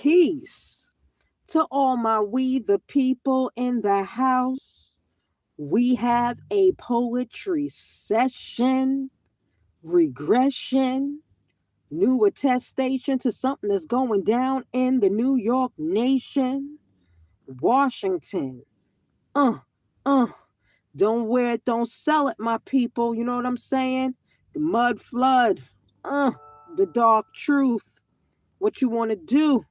Peace to all my we the people in the house. We have a poetry session, regression, new attestation to something that's going down in the New York nation, Washington. Uh, uh, don't wear it, don't sell it, my people. You know what I'm saying? The mud flood, uh, the dark truth. What you want to do?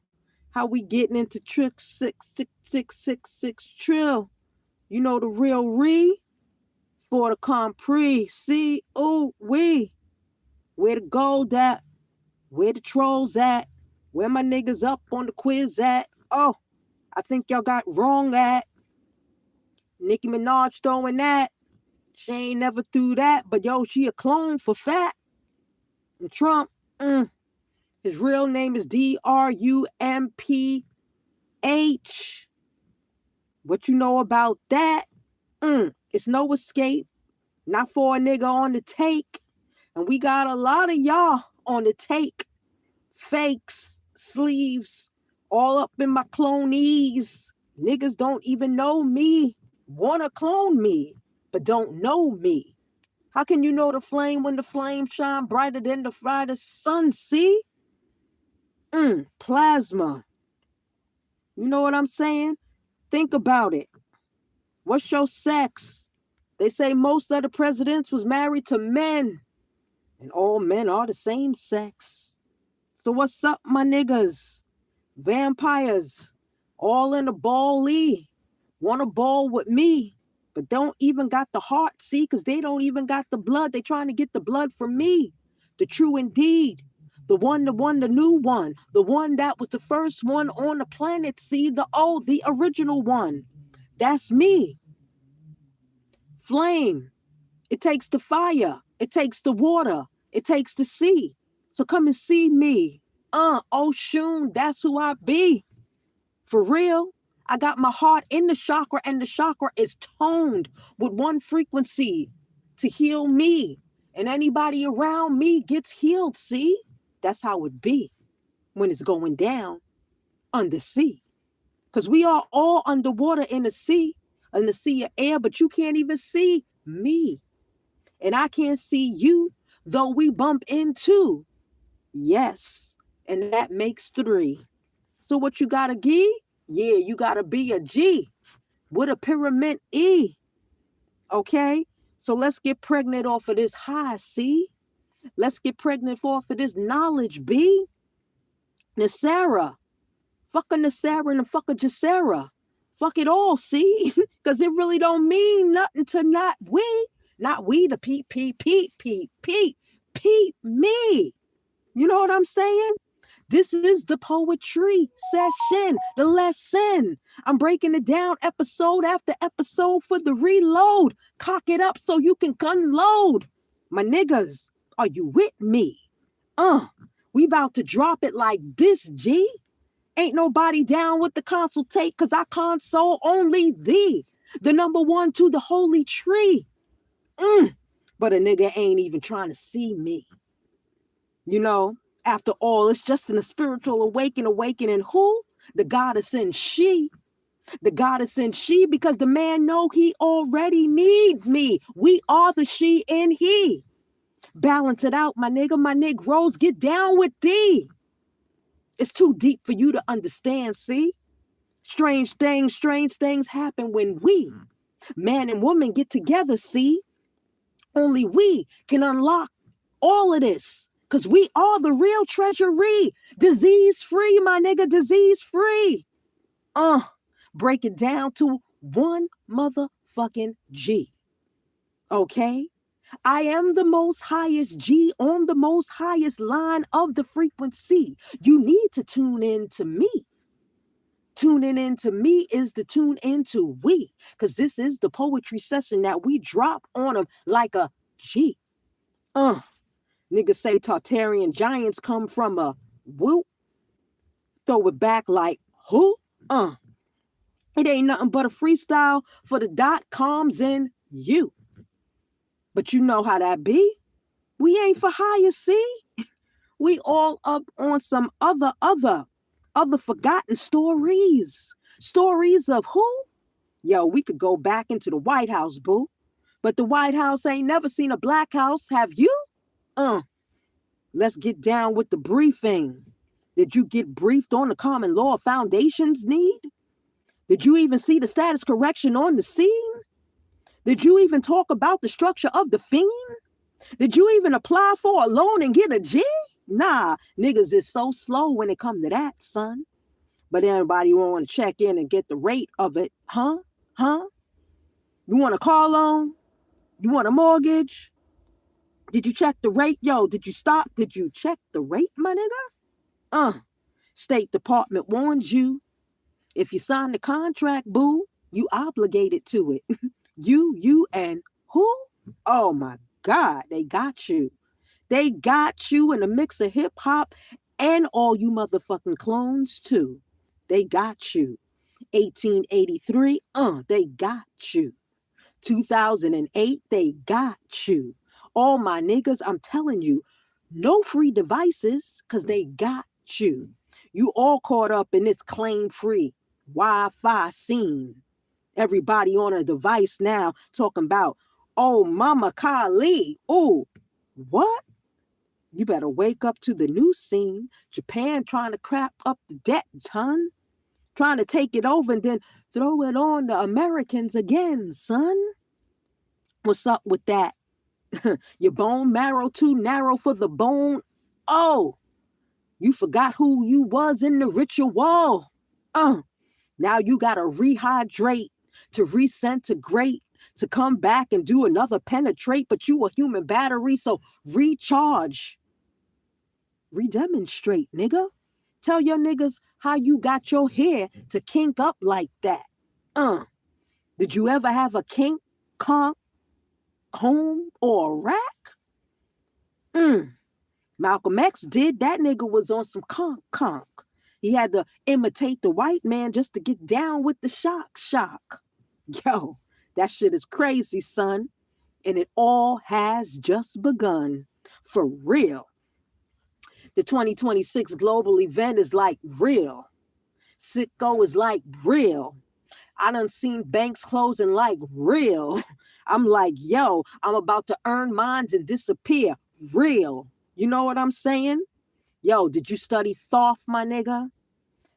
How we getting into trick 66666 trill? You know the real for the compre. See, oh, where the gold at? Where the trolls at? Where my niggas up on the quiz at? Oh, I think y'all got wrong at. Nicki Minaj throwing that. She ain't never threw that, but yo, she a clone for fat. And Trump, his real name is Drumph. What you know about that? It's no escape. Not for a nigga on the take. And we got a lot of y'all on the take. Fakes, sleeves, all up in my clonees. Niggas don't even know me. Wanna clone me, but don't know me. How can you know the flame when the flame shine brighter than the brightest sun? See? Plasma. You know what I'm saying? Think about it. What's your sex? They say most of the presidents was married to men. And all men are the same sex. So what's up, my niggas? Vampires. All in a ball-ly. Wanna ball with me. But don't even got the heart, see? Because they don't even got the blood. They trying to get the blood from me. The true indeed. The one, the new one. The one that was the first one on the planet, see? The original one. That's me. Flame. It takes the fire. It takes the water. It takes the sea. So come and see me. Oshun, that's who I be. For real. I got my heart in the chakra, and the chakra is toned with one frequency to heal me. And anybody around me gets healed, see? That's how it be when it's going down under sea. Because we are all underwater in the sea of air, but you can't even see me. And I can't see you, though we bump into. Yes, and that makes three. So what you gotta give? Yeah, you gotta be a G with a pyramid E. Okay? So let's get pregnant off of this high C. Let's get pregnant off of this knowledge B. Nasara. Fuck a Nasara and fuck a Jasera. Fuck it all, see? Because it really don't mean nothing to not we, the Pete, me. You know what I'm saying? This is the poetry session, the lesson. I'm breaking it down episode after episode for the reload. Cock it up so you can unload. My niggas, are you with me? We about to drop it like this, G. Ain't nobody down with the consultate, cause I console only thee. The number one to the holy tree. But a nigga ain't even trying to see me. You know? After all, it's just in a spiritual awakening who? The goddess in she. The goddess in she, because the man know he already need me. We are the she and he. Balance it out, my nigga, my Negroes, get down with thee. It's too deep for you to understand, see? Strange things happen when we, man and woman, get together, see? Only we can unlock all of this. Because we are the real treasury. Disease free, my nigga, disease free. Break it down to one motherfucking G. Okay? I am the most highest G on the most highest line of the frequency. You need to tune in to me. Tuning into me is to tune into we. Because this is the poetry session that we drop on them like a G. Niggas say Tartarian giants come from a whoop. Throw it back like who? It ain't nothing but a freestyle for the .coms and you. But you know how that be. We ain't for hire, see? We all up on some other. of the forgotten stories. Stories of who? Yo, we could go back into the White House, boo. But the White House ain't never seen a black house, have you? Let's get down with the briefing. Did you get briefed on the common law foundations need? Did you even see the status correction on the scene? Did you even talk about the structure of the fiend? Did you even apply for a loan and get a G? Nah, niggas is so slow when it come to that, son. But everybody want to check in and get the rate of it, huh? Huh? You want a car loan? You want a mortgage? Did you check the rate? Yo, did you stop? Did you check the rate, my nigga? State Department warns you. If you sign the contract, boo, you obligated to it. You, and who? Oh my God, they got you. They got you in a mix of hip hop and all you motherfucking clones too. They got you. 1883, they got you. 2008, they got you. All my niggas, I'm telling you, no free devices, because they got you. You all caught up in this claim-free Wi-Fi scene. Everybody on a device now talking about, oh, Mama Kali. Oh, what? You better wake up to the new scene. Japan trying to crap up the debt, ton. Trying to take it over and then throw it on the Americans again, son. What's up with that? Your bone marrow too narrow for the bone? Oh, you forgot who you was in the ritual. Now you gotta rehydrate to recentigrate to come back and do another penetrate, but you a human battery, so recharge. Redemonstrate, nigga. Tell your niggas how you got your hair to kink up like that. Did you ever have a kink, conk, comb, or a rack? Malcolm X did. That nigga was on some conk. He had to imitate the white man just to get down with the shock. Yo, that shit is crazy, son. And it all has just begun. For real. The 2026 global event is like real. Sitco is like real. I done seen banks closing like real. I'm like, yo, I'm about to earn mines and disappear. Real. You know what I'm saying? Yo, did you study Thoth, my nigga?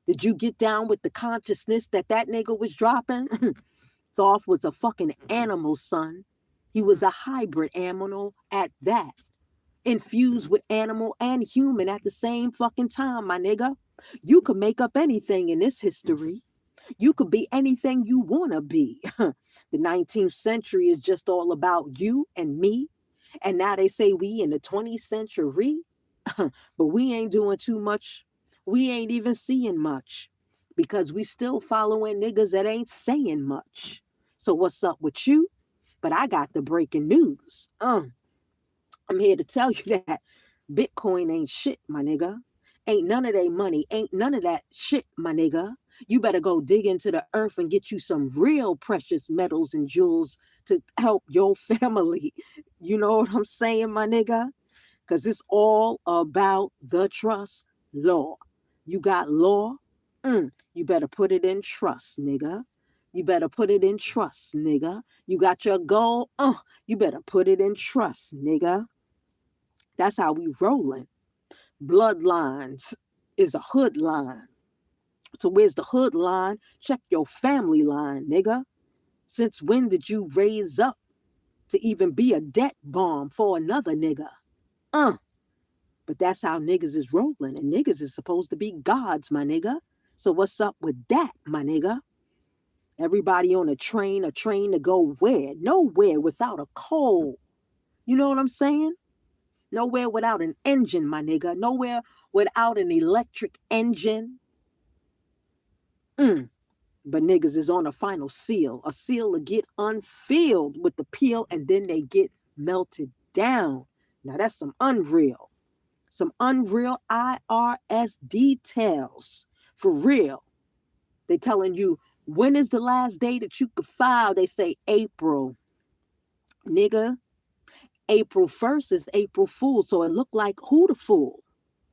Did you get down with the consciousness that nigga was dropping? Thoth was a fucking animal, son. He was a hybrid animal at that. Infused with animal and human at the same fucking time, my nigga. You could make up anything in this history. You could be anything you want to be. The 19th century is just all about you and me. And now they say we in the 20th century. But we ain't doing too much. We ain't even seeing much. Because we still following niggas that ain't saying much. So what's up with you? But I got the breaking news. I'm here to tell you that Bitcoin ain't shit, my nigga. Ain't none of that money. Ain't none of that shit, my nigga. You better go dig into the earth and get you some real precious metals and jewels to help your family. You know what I'm saying, my nigga? Because it's all about the trust law. You got law? You better put it in trust, nigga. You better put it in trust, nigga. You got your goal? You better put it in trust, nigga. That's how we rolling. Bloodlines is a hood line. So where's the hood line? Check your family line, nigga. Since when did you raise up to even be a debt bomb for another nigga? But that's how niggas is rolling. And niggas is supposed to be gods, my nigga. So what's up with that, my nigga? Everybody on a train to go where? Nowhere without a coal. You know what I'm saying? Nowhere without an engine, my nigga. Nowhere without an electric engine. But niggas is on a final seal. A seal to get unfilled with the peel and then they get melted down. Now that's some unreal. Some unreal IRS details. For real. They telling you, when is the last day that you could file? They say April. Nigga, April 1st is April Fool. So it looked like who the fool?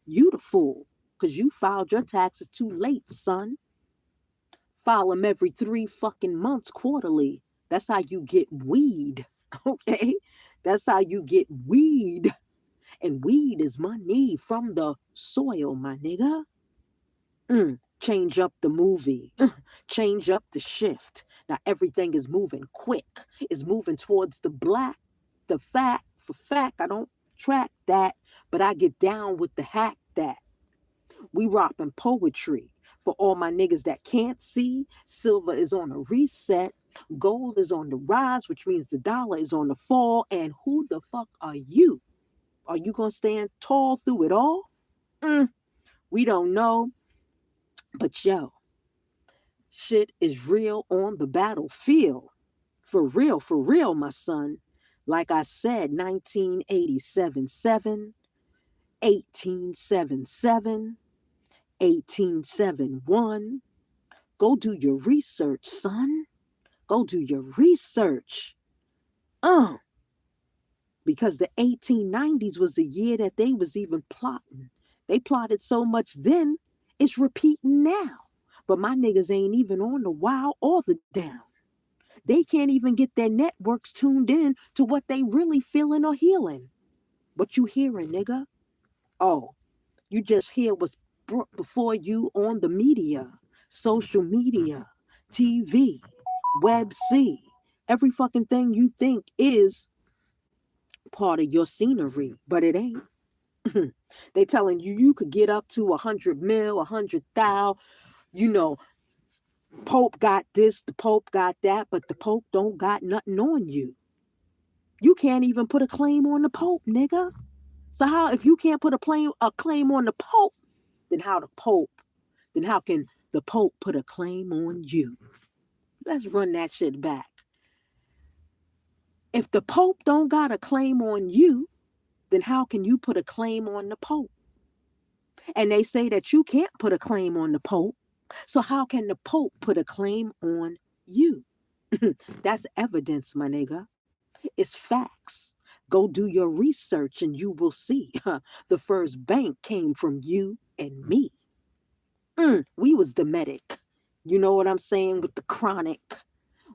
You the fool. because you filed your taxes too late, son. File them every 3 fucking months quarterly. That's how you get weed. Okay? That's how you get weed. And weed is money from the soil, my nigga. Change up the movie. Change up the shift. Now everything is moving quick. It's moving towards the black. The fact, for fact, I don't track that, but I get down with the hack that. We rockin' poetry. For all my niggas that can't see, silver is on a reset. Gold is on the rise, which means the dollar is on the fall. And who the fuck are you? Are you gonna stand tall through it all? We don't know. But yo, shit is real on the battlefield. For real, my son. Like I said, 1987, 7, 1877, 1871. Go do your research, son. Go do your research. Because the 1890s was the year that they was even plotting. They plotted so much then, it's repeating now. But my niggas ain't even on the wow or the down. They can't even get their networks tuned in to what they really feeling or healing. What you hearing, nigga? Oh, you just hear what's brought before you on the media, social media, TV, Web C. Every fucking thing you think is part of your scenery, but it ain't. They telling you you could get up to 100 mil, 100,000. You know, Pope got this, the Pope got that, but the Pope don't got nothing on you. You can't even put a claim on the Pope, nigga. So how, if you can't put a claim on the Pope, then how can the Pope put a claim on you? Let's run that shit back. If the Pope don't got a claim on you, then how can you put a claim on the Pope? And they say that you can't put a claim on the Pope. So how can the Pope put a claim on you? That's evidence, my nigga. It's facts. Go do your research and you will see. The first bank came from you and me. We was the medic. You know what I'm saying? With the chronic,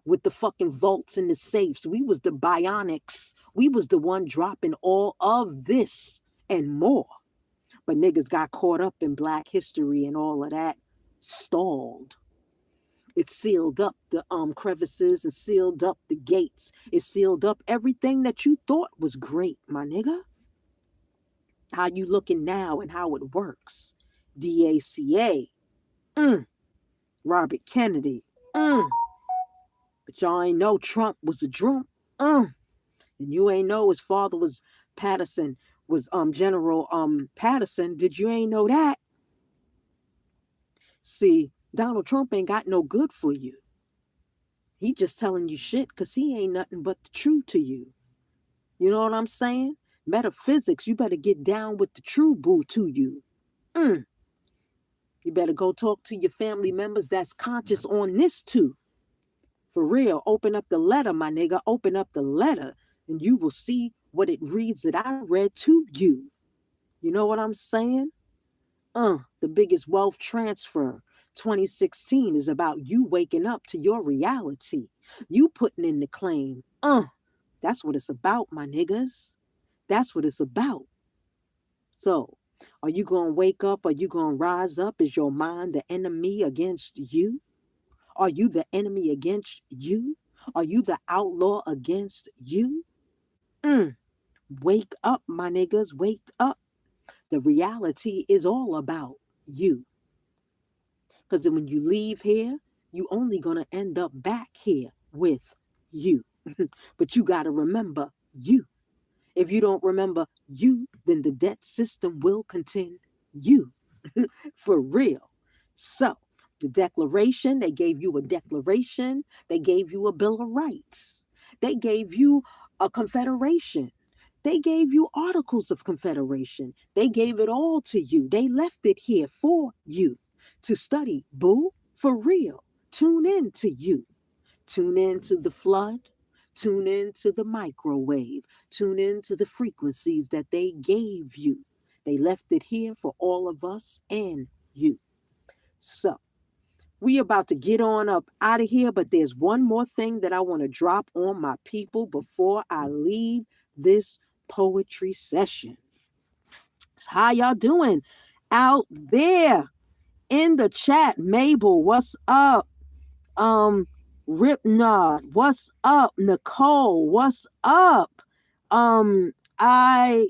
with the fucking vaults and the safes. We was the bionics. We was the one dropping all of this and more. But niggas got caught up in Black history and all of that. Stalled. It sealed up the crevices and sealed up the gates. It sealed up everything that you thought was great, my nigga. How you looking now and how it works. DACA. Robert Kennedy. But y'all ain't know Trump was a Drumpf. And you ain't know his father was Patterson, was General Patterson. Did you ain't know that? See, Donald Trump ain't got no good for you. He just telling you shit because he ain't nothing but the truth to you. You know what I'm saying? Metaphysics, you better get down with the true boo to you. You better go talk to your family members that's conscious on this too. For real, open up the letter, my nigga. Open up the letter and you will see what it reads that I read to you. You know what I'm saying? The biggest wealth transfer 2016 is about you waking up to your reality. You putting in the claim. That's what it's about, my niggas. That's what it's about. So, are you going to wake up? Are you going to rise up? Is your mind the enemy against you? Are you the enemy against you? Are you the outlaw against you? Wake up, my niggas. Wake up. The reality is all about you. Because when you leave here, you only going to end up back here with you. But you got to remember you. If you don't remember you, then the debt system will continue. For real. So, the declaration, they gave you a declaration. They gave you a Bill of Rights. They gave you a confederation. They gave you articles of confederation. They gave it all to you. They left it here for you to study, boo, for real. Tune in to you. Tune in to the flood. Tune in to the microwave. Tune in to the frequencies that they gave you. They left it here for all of us and you. So we about to get on up out of here, but there's one more thing that I want to drop on my people before I leave this poetry session. How y'all doing out there in the chat? Mabel, what's up? Ripnod, what's up? Nicole, what's up? Um, I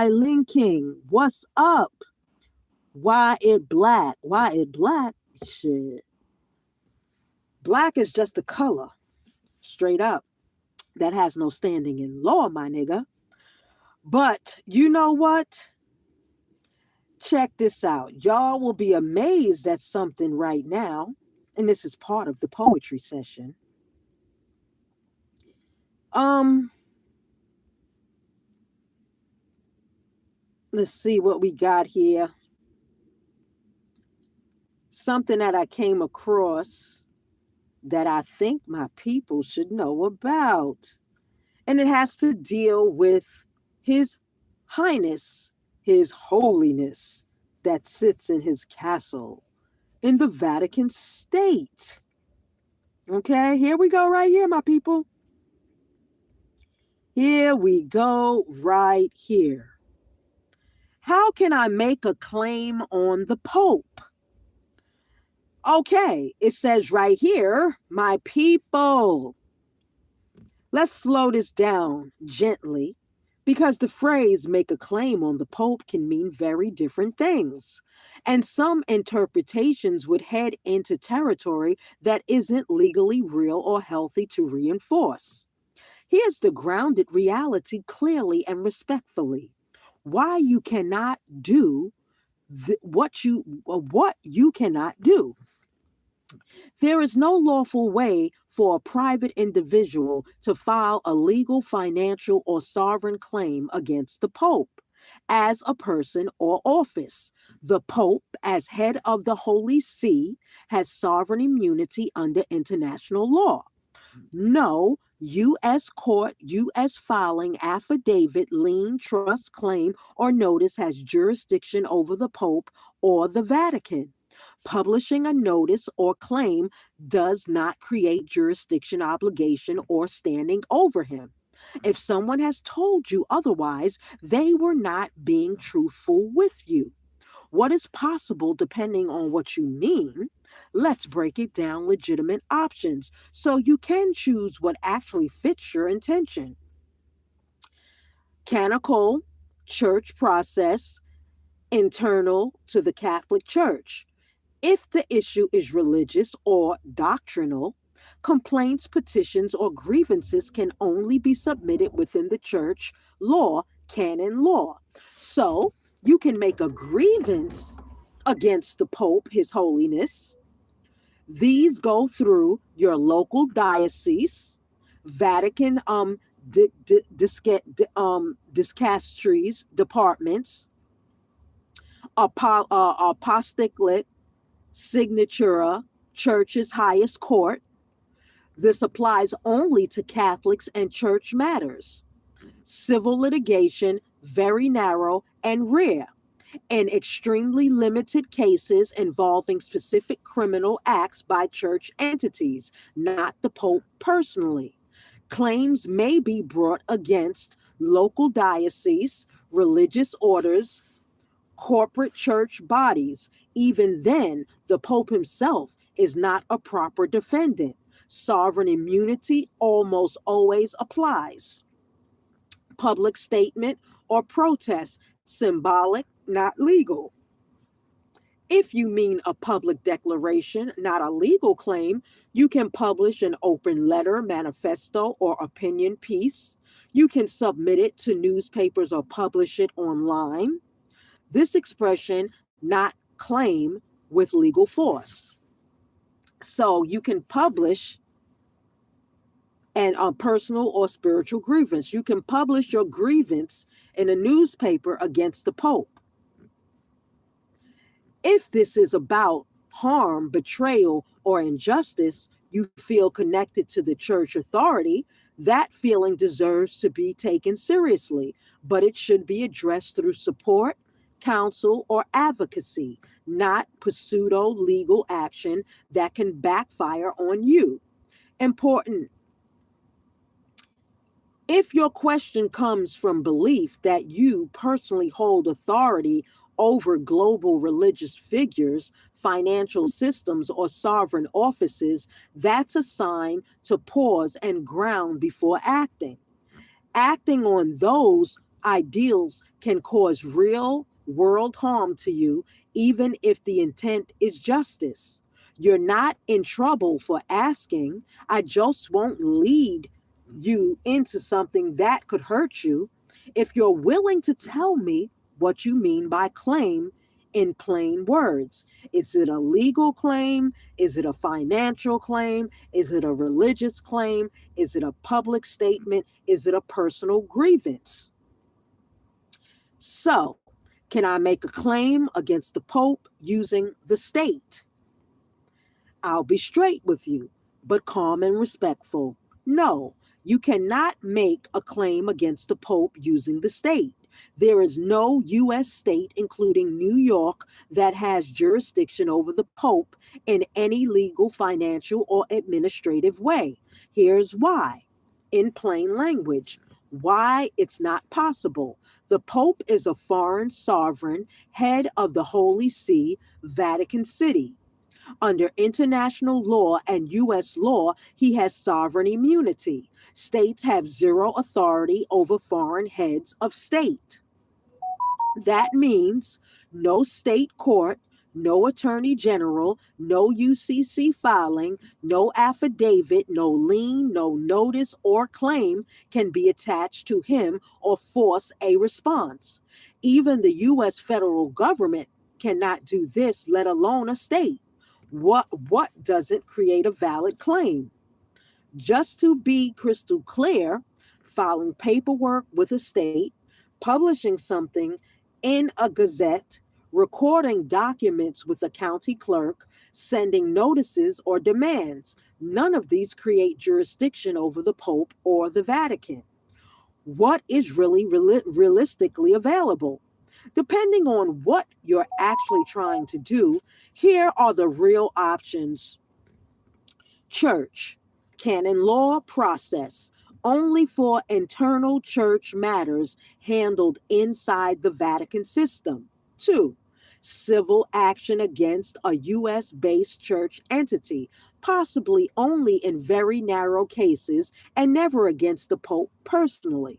linking, what's up? Why it black? Why it black? Shit. Black is just a color, straight up. That has no standing in law, my nigga. But you know what? Check this out. Y'all will be amazed at something right now. And this is part of the poetry session. Let's see what we got here. Something that I came across that I think my people should know about. And it has to deal with His Highness, His Holiness that sits in his castle in the Vatican State. Okay, here we go right here, my people. Here we go right here. How can I make a claim on the Pope? Okay, it says right here, my people. Let's slow this down gently because the phrase make a claim on the Pope can mean very different things. And some interpretations would head into territory that isn't legally real or healthy to reinforce. Here's the grounded reality clearly and respectfully. Why you cannot do what you cannot do. There is no lawful way for a private individual to file a legal, financial, or sovereign claim against the Pope as a person or office. The Pope, as head of the Holy See, has sovereign immunity under international law. No U.S. court, U.S. filing, affidavit, lien, trust, claim, or notice has jurisdiction over the Pope or the Vatican. Publishing a notice or claim does not create jurisdiction, obligation, or standing over him. If someone has told you otherwise, they were not being truthful with you. What is possible depending on what you mean? Let's break it down legitimate options so you can choose what actually fits your intention. Canonical church process internal to the Catholic Church. If the issue is religious or doctrinal, complaints, petitions, or grievances can only be submitted within the church law, canon law. So you can make a grievance against the Pope, His Holiness. These go through your local diocese, Vatican discastries departments, apostolic signatura, church's highest court. This applies only to Catholics and church matters. Civil litigation, very narrow and rare. In extremely limited cases involving specific criminal acts by church entities, not the Pope personally. Claims may be brought against local dioceses, religious orders, corporate church bodies. Even then, the Pope himself is not a proper defendant. Sovereign immunity almost always applies. Public statement or protest, symbolic, not legal. If you mean a public declaration, not a legal claim, you can publish an open letter, manifesto, or opinion piece. You can submit it to newspapers or publish it online. This expression, not claim, with legal force. So you can publish a personal or spiritual grievance. You can publish your grievance in a newspaper against the Pope. If this is about harm, betrayal, or injustice, you feel connected to the church authority, that feeling deserves to be taken seriously, but it should be addressed through support, counsel, or advocacy, not pseudo legal action that can backfire on you. Important. If your question comes from belief that you personally hold authority over global religious figures, financial systems, or sovereign offices, that's a sign to pause and ground before acting. Acting on those ideals can cause real world harm to you, even if the intent is justice. You're not in trouble for asking. I just won't lead you into something that could hurt you. If you're willing to tell me what you mean by claim in plain words, is it a legal claim? Is it a financial claim? Is it a religious claim? Is it a public statement? Is it a personal grievance? So, can I make a claim against the Pope using the state? I'll be straight with you, but calm and respectful. No, you cannot make a claim against the Pope using the state. There is no U.S. state, including New York, that has jurisdiction over the Pope in any legal, financial, or administrative way. Here's why. In plain language, why it's not possible. The Pope is a foreign sovereign, head of the Holy See, Vatican City. Under international law and U.S. law, he has sovereign immunity. States have zero authority over foreign heads of state. That means no state court, no attorney general, no UCC filing, no affidavit, no lien, no notice or claim can be attached to him or force a response. Even the U.S. federal government cannot do this, let alone a state. What doesn't create a valid claim? Just to be crystal clear, filing paperwork with a state, publishing something in a gazette, recording documents with a county clerk, sending notices or demands, none of these create jurisdiction over the Pope or the Vatican. What is really realistically available? Depending on what you're actually trying to do, here are the real options. Church, canon law process, only for internal church matters handled inside the Vatican system. 2, civil action against a U.S.-based church entity, possibly only in very narrow cases and never against the Pope personally.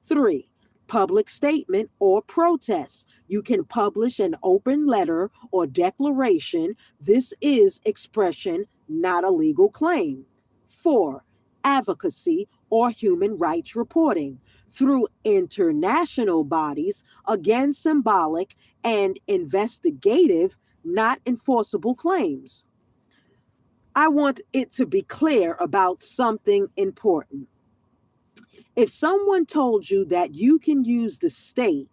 3, public statement or protest. You can publish an open letter or declaration. This is expression, not a legal claim. 4, advocacy or human rights reporting through international bodies, again symbolic and investigative, not enforceable claims. I want it to be clear about something important. If someone told you that you can use the state,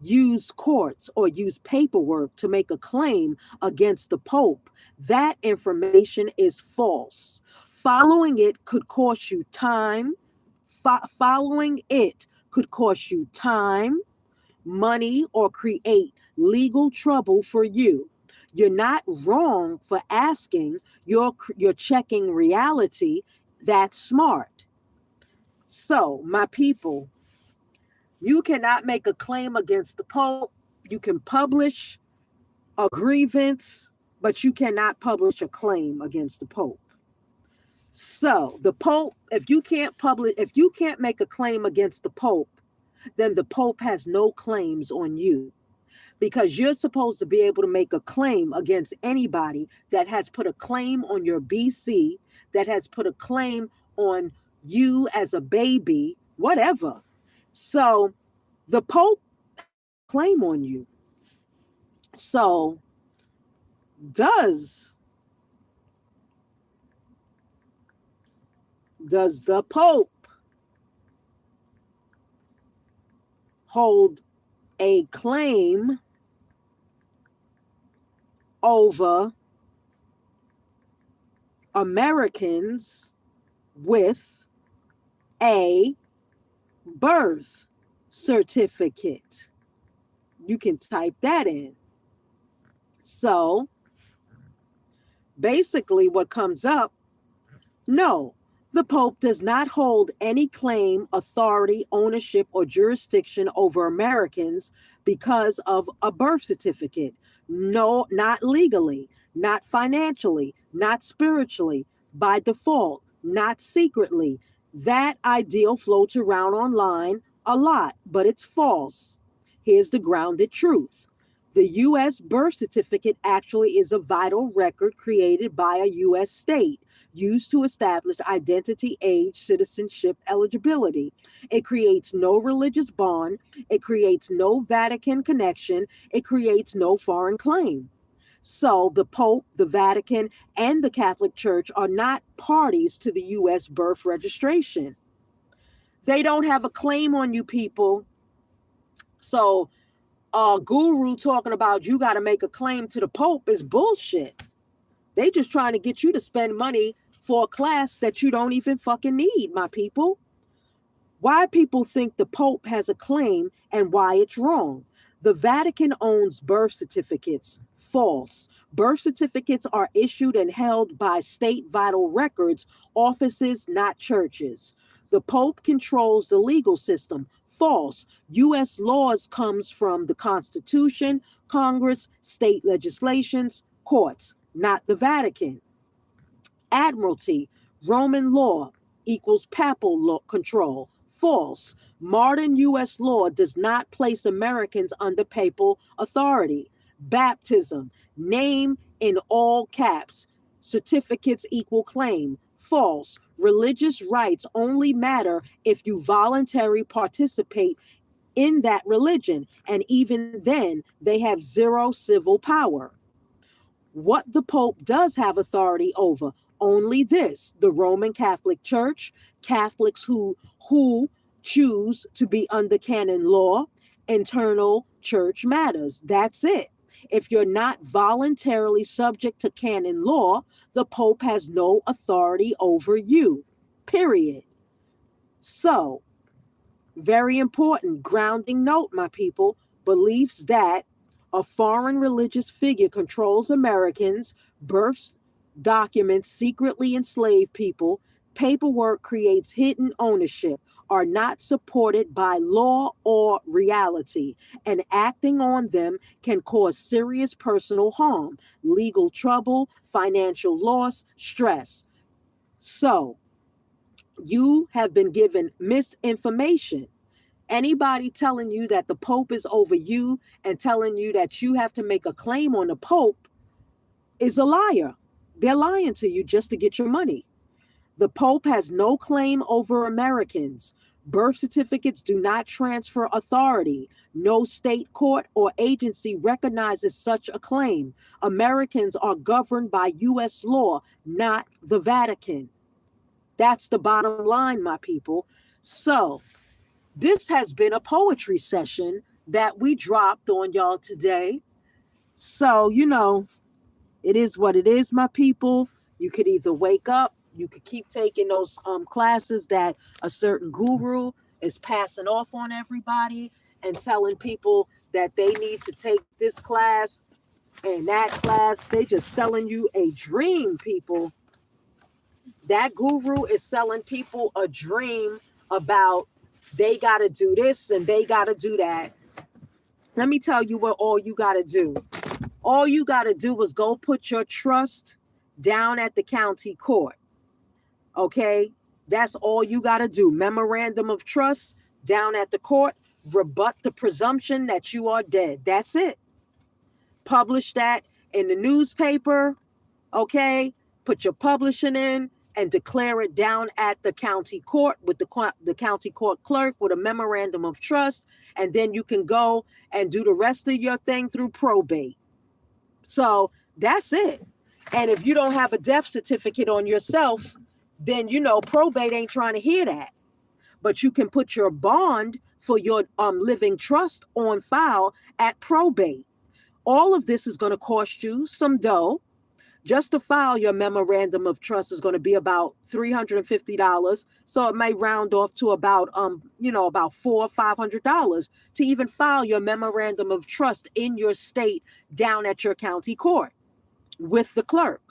use courts, or use paperwork to make a claim against the Pope, that information is false. Following it could cost you time. Following it could cost you time, money, or create legal trouble for you. You're not wrong for asking. You're checking reality. That's smart. So, my people, you cannot make a claim against the Pope. You can publish a grievance, but you cannot publish a claim against the Pope. So, the Pope, if you can't make a claim against the Pope, then the Pope has no claims on you, because you're supposed to be able to make a claim against anybody that has put a claim on your BC, that has put a claim on you as a baby, whatever. So the Pope claim on you. So does the Pope hold a claim over Americans with a birth certificate? You can type that in. So basically what comes up, no, the Pope does not hold any claim, authority, ownership, or jurisdiction over Americans because of a birth certificate. No, not legally, not financially, not spiritually, by default, not secretly. That ideal floats around online a lot, but it's false. Here's the grounded truth. The U.S. birth certificate actually is a vital record created by a U.S. state used to establish identity, age, citizenship, eligibility. It creates no religious bond. It creates no Vatican connection. It creates no foreign claim. So the Pope, the Vatican, and the Catholic Church are not parties to the U.S. birth registration. They don't have a claim on you people. So guru talking about you got to make a claim to the Pope is bullshit. They just trying to get you to spend money for a class that you don't even fucking need, my people. Why people think the Pope has a claim and why it's wrong. The Vatican owns birth certificates. False. Birth certificates are issued and held by state vital records offices, not churches. The Pope controls the legal system. False. U.S. laws comes from the Constitution, Congress, state legislations, courts, not the Vatican. Admiralty, Roman law equals papal law control. False. Modern U.S. law does not place Americans under papal authority. Baptism, name in all caps. Certificates equal claim. False. Religious rights only matter if you voluntarily participate in that religion, and even then, they have zero civil power. What the Pope does have authority over, only this: the Roman Catholic Church, Catholics who choose to be under canon law, internal church matters. That's it. If you're not voluntarily subject to canon law, the Pope has no authority over you, period. So, very important grounding note, my people, beliefs that a foreign religious figure controls Americans, birth documents secretly enslave people, paperwork creates hidden ownership, are not supported by law or reality, and acting on them can cause serious personal harm, legal trouble, financial loss, stress. So, you have been given misinformation. Anybody telling you that the Pope is over you and telling you that you have to make a claim on the Pope is a liar. They're lying to you just to get your money. The Pope has no claim over Americans. Birth certificates do not transfer authority. No state court or agency recognizes such a claim. Americans are governed by U.S. law, not the Vatican. That's the bottom line, my people. So, this has been a poetry session that we dropped on y'all today. So, it is what it is, my people. You could either wake up, you could keep taking those classes that a certain guru is passing off on everybody and telling people that they need to take this class and that class. They just selling you a dream, people. That guru is selling people a dream about they got to do this and they got to do that. Let me tell you what all you got to do. All you got to do is go put your trust down at the county court. Okay? That's all you got to do. Memorandum of trust down at the court. Rebut the presumption that you are dead. That's it. Publish that in the newspaper. Okay? Put your publishing in and declare it down at the county court with the county court clerk with a memorandum of trust. And then you can go and do the rest of your thing through probate. So that's it. And if you don't have a death certificate on yourself, then, probate ain't trying to hear that. But you can put your bond for your living trust on file at probate. All of this is going to cost you some dough. Just to file your memorandum of trust is going to be about $350. So it may round off to about about $400 or $500 to even file your memorandum of trust in your state down at your county court with the clerk.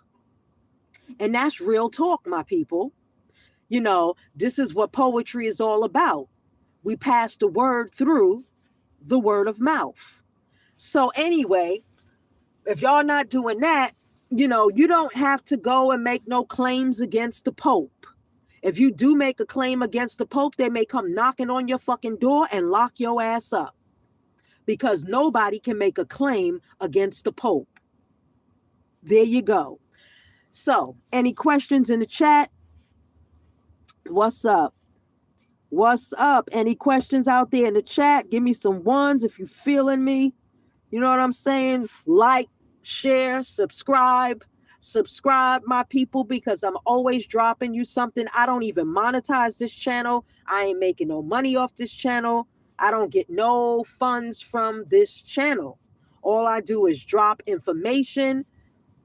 And that's real talk, my people. This is what poetry is all about. We pass the word through the word of mouth. So anyway, if y'all not doing that, you don't have to go and make no claims against the Pope. If you do make a claim against the Pope, they may come knocking on your fucking door and lock your ass up, because nobody can make a claim against the Pope. There you go. So, any questions in the chat? What's up? What's up? Any questions out there in the chat? Give me some ones if you're feeling me. You know what I'm saying? Like, share, subscribe, my people, because I'm always dropping you something. I don't even monetize this channel. I ain't making no money off this channel. I don't get no funds from this channel. All I do is drop information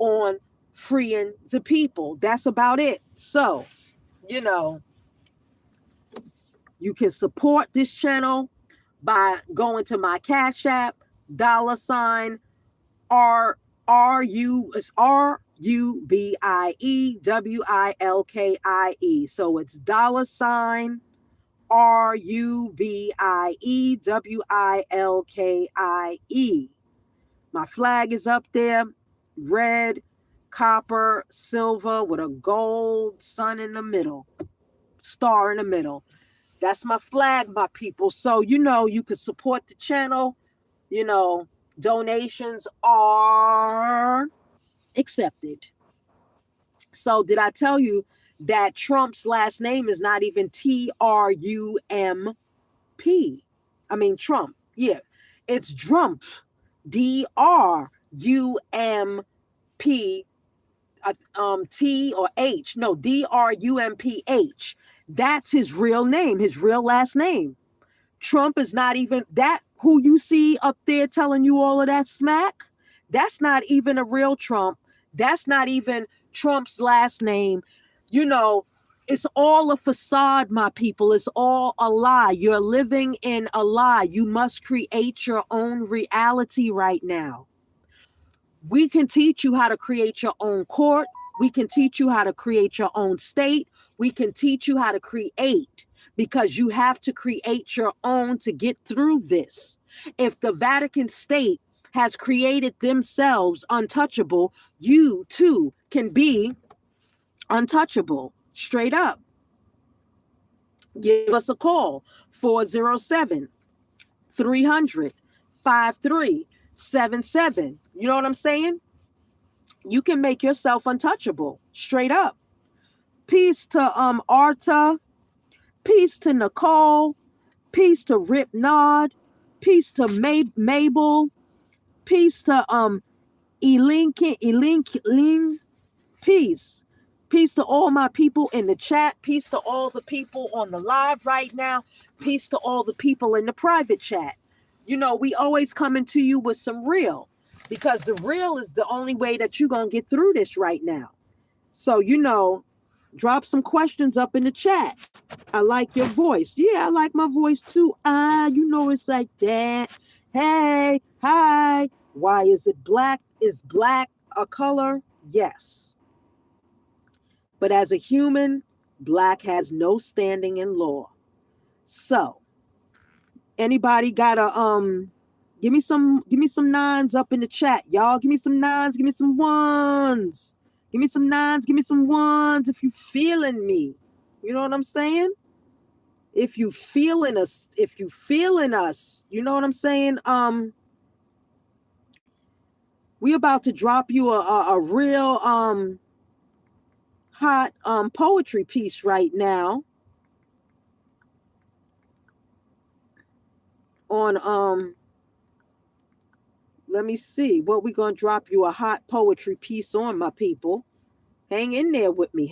on freeing the people. That's about it. So, you can support this channel by going to my Cash App, $ RUBIEWILKIE. So it's $RUBIEWILKIE. My flag is up there, red, copper, silver, with a gold sun in the middle, star in the middle. That's my flag, my people. So, you can support the channel. Donations are accepted. So did I tell you that Trump's last name is not even Trump? I mean, Trump. Yeah. It's Drumpf. DRUMP. T or H. No, DRUMPH. That's his real name, his real last name. Trump is not even that who you see up there telling you all of that smack. That's not even a real Trump. That's not even Trump's last name. It's all a facade, my people. It's all a lie. You're living in a lie. You must create your own reality right now. We can teach you how to create your own court. We can teach you how to create your own state. We can teach you how to create, because you have to create your own to get through this. If the Vatican State has created themselves untouchable, you too can be untouchable. Straight up. Give us a call, 407-300-5377. You know what I'm saying? You can make yourself untouchable. Straight up. Peace to Arta. Peace to Nicole. Peace to Rip Nod. Peace to Mabel. Peace to Elink. Peace. Peace to all my people in the chat. Peace to all the people on the live right now. Peace to all the people in the private chat. We always coming to you with some real, because the real is the only way that you're going to get through this right now. So, drop some questions up in the chat. I like your voice. Yeah, I like my voice too. It's like that. Hey, hi. Why is it black? Is black a color? Yes. But as a human, black has no standing in law. So, anybody got a give me some nines up in the chat, y'all. Give me some nines, give me some ones. Give me some nines, give me some ones if you feeling me. You know what I'm saying? If you feeling us, you know what I'm saying? We about to drop you a real hot poetry piece right now on let me see what we're gonna drop you a hot poetry piece on, my people. Hang in there with me.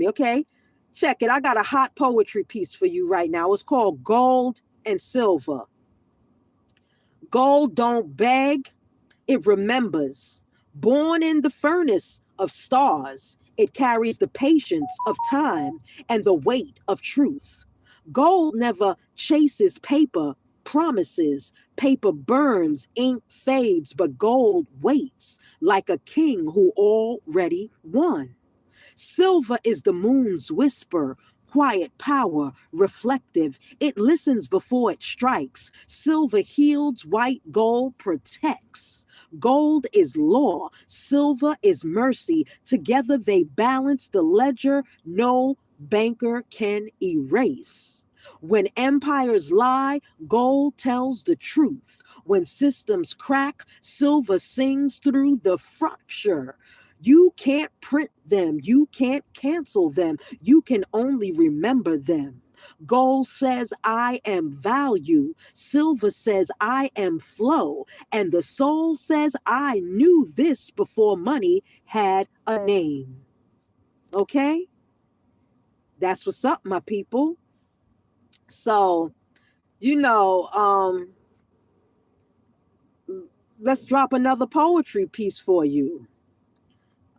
Okay, check it. I got a hot poetry piece for you right now. It's called Gold and Silver. Gold don't beg, it remembers. Born in the furnace of stars. It carries the patience of time and the weight of truth. Gold never chases paper promises. Paper burns, ink fades, but gold waits like a king who already won. Silver is the moon's whisper, quiet power, reflective. It listens before it strikes. Silver heals, white gold protects. Gold is law, silver is mercy. Together they balance the ledger no banker can erase. When empires lie, gold tells the truth. When systems crack, silver sings through the fracture. You can't print them. You can't cancel them. You can only remember them. Gold says, I am value. Silver says, I am flow. And the soul says, I knew this before money had a name. Okay? That's what's up, my people. So, you know, let's drop another poetry piece for you.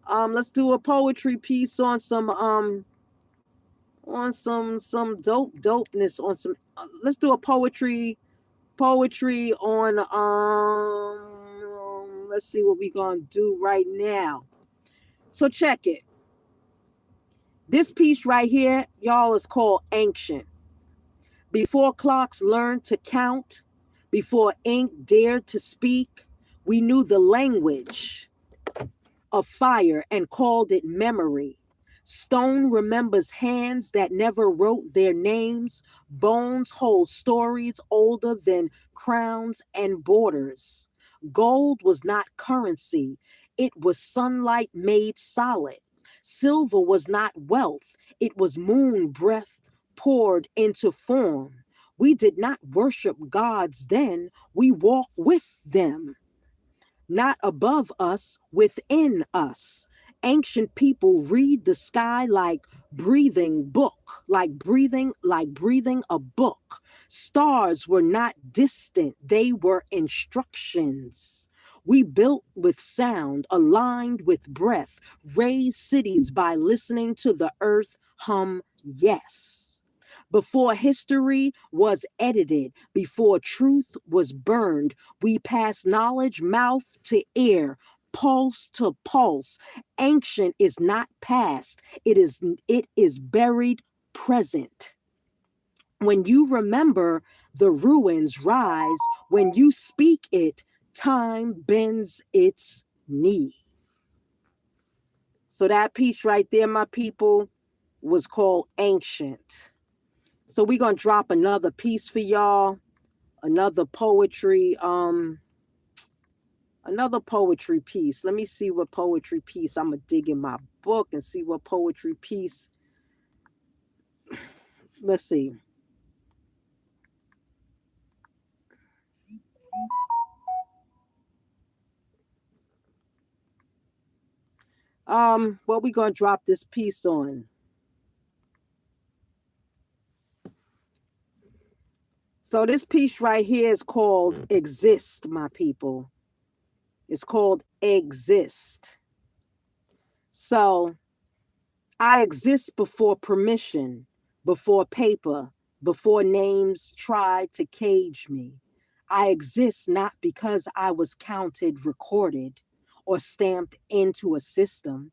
Let's do a poetry piece on some dopeness on some let's do a poetry on let's see what we gonna do right now. So check it. This piece right here, y'all, is called Ancient. Before clocks learned to count, before ink dared to speak, we knew the language of fire and called it memory. Stone remembers hands that never wrote their names. Bones hold stories older than crowns and borders. Gold was not currency, it was sunlight made solid. Silver was not wealth, it was moon breath poured into form. We did not worship gods then, we walk with them, not above us, within us. Ancient people read the sky like breathing book, like breathing a book. Stars were not distant, they were instructions. We built with sound, aligned with breath, raised cities by listening to the earth hum yes. Before history was edited, before truth was burned, we pass knowledge mouth to ear, pulse to pulse. Ancient is not past, it is buried present. When you remember, the ruins rise. When you speak it, time bends its knee. So that piece right there, my people, was called Ancient. So we're gonna drop another piece for y'all, another poetry piece. Let me see what poetry piece. I'm gonna dig in my book and see what poetry piece. Let's see. What we gonna drop this piece on? So this piece right here is called Exist, my people. It's called Exist. So I exist before permission, before paper, before names tried to cage me. I exist not because I was counted, recorded, or stamped into a system.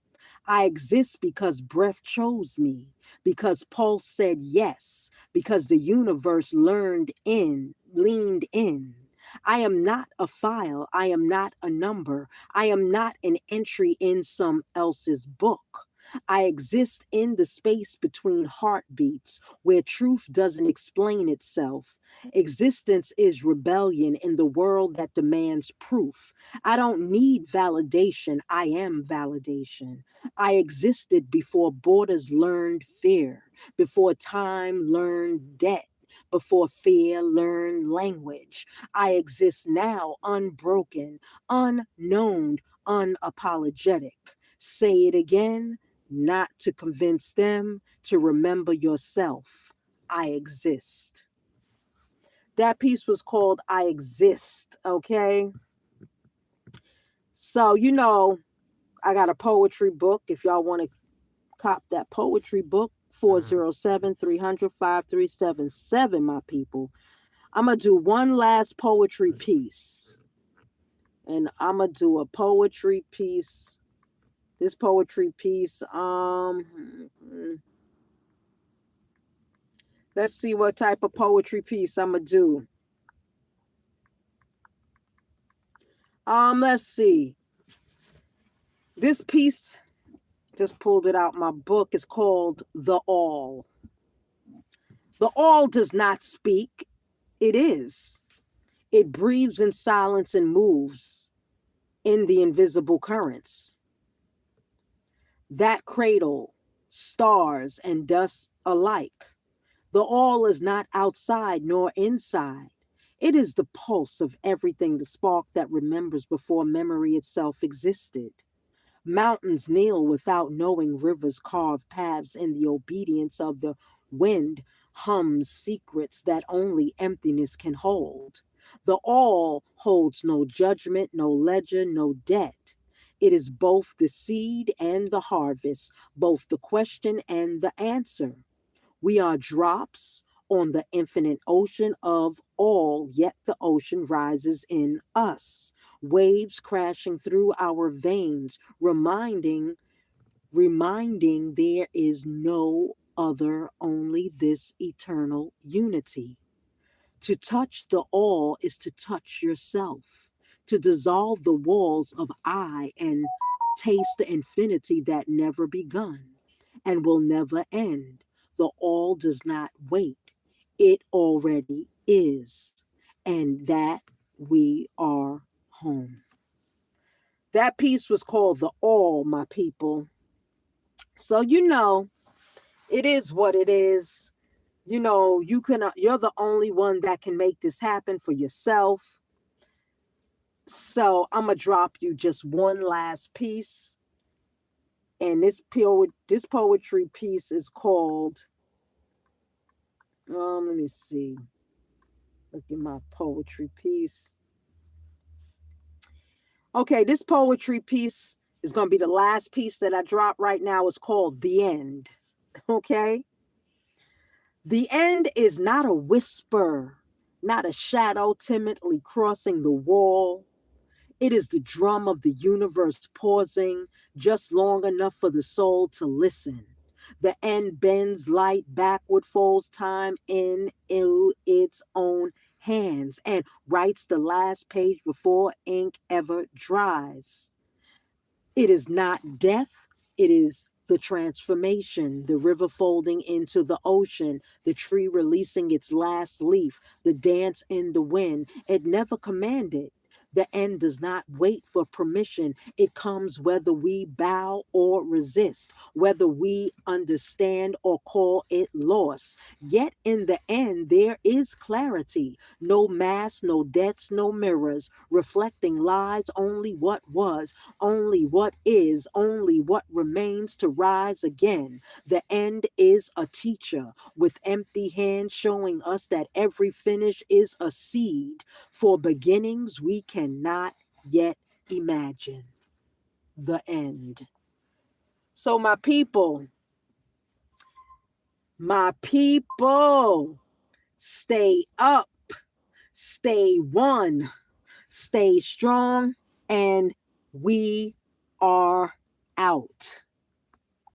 I exist because breath chose me, because pulse said yes, because the universe leaned in. I am not a file. I am not a number. I am not an entry in some else's book. I exist in the space between heartbeats where truth doesn't explain itself. Existence is rebellion in the world that demands proof. I don't need validation. I am validation. I existed before borders learned fear, before time learned debt, before fear learned language. I exist now, unbroken, unknown, unapologetic. Say it again, not to convince them, to remember yourself. I exist. That piece was called I Exist, okay? So, you know, I got a poetry book. If y'all want to cop that poetry book, 407-300-5377, my people. I'm going to do one last poetry piece. And I'm going to do a poetry piece. This poetry piece, let's see what type of poetry piece I'm going to do. Let's see. This piece, just pulled it out my book, is called The All. The All does not speak. It is. It breathes in silence and moves in the invisible currents. That cradle, stars and dust alike. The All is not outside nor inside. It is the pulse of everything, the spark that remembers before memory itself existed. Mountains kneel without knowing, rivers carve paths in the obedience of the wind, hums secrets that only emptiness can hold. The All holds no judgment, no ledger, no debt. It is both the seed and the harvest, both the question and the answer. We are drops on the infinite ocean of all, yet the ocean rises in us. Waves crashing through our veins, reminding there is no other, only this eternal unity. To touch the All is to touch yourself, to dissolve the walls of I and taste the infinity that never begun and will never end. The All does not wait, it already is, and that we are home. That piece was called The All, my people. So, it is what it is. You're the only one that can make this happen for yourself. So I'm gonna drop you just one last piece, and this poetry piece is called. Let me see. Look at my poetry piece. Okay, this poetry piece is gonna be the last piece that I drop right now. It's called The End. Okay. The end is not a whisper, not a shadow timidly crossing the wall. It is the drum of the universe pausing just long enough for the soul to listen. The end bends light backward, folds time in its own hands, and writes the last page before ink ever dries. It is not death, it is the transformation, the river folding into the ocean, the tree releasing its last leaf, the dance in the wind. It never commanded. The end does not wait for permission. It comes whether we bow or resist, whether we understand or call it loss. Yet in the end, there is clarity. No mask, no debts, no mirrors, reflecting lies, only what was, only what is, only what remains to rise again. The end is a teacher with empty hands showing us that every finish is a seed for beginnings we cannot yet imagine. The end. So my people, stay up, stay one, stay strong, and we are out.